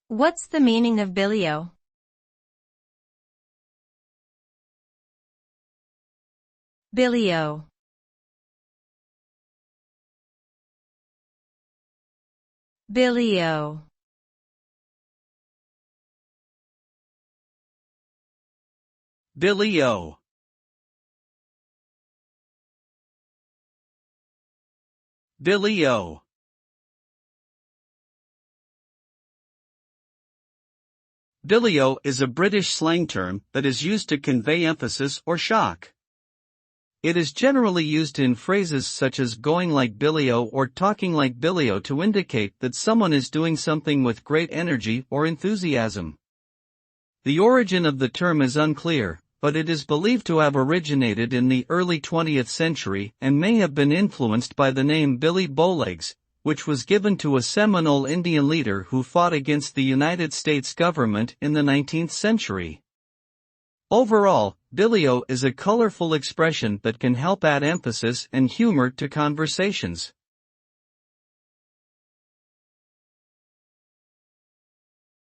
What's the meaning of bilio? Bilio. Bilio. Bilio. Bilio. Bilio is a British slang term that is used to convey emphasis or shock. It is generally used in phrases such as going like bilio or talking like bilio to indicate that someone is doing something with great energy or enthusiasm. The origin of the term is unclear, but it is believed to have originated in the early 20th century and may have been influenced by the name Billy Bowlegs, which was given to a Seminole Indian leader who fought against the United States government in the 19th century. Overall, bilio is a colorful expression that can help add emphasis and humor to conversations.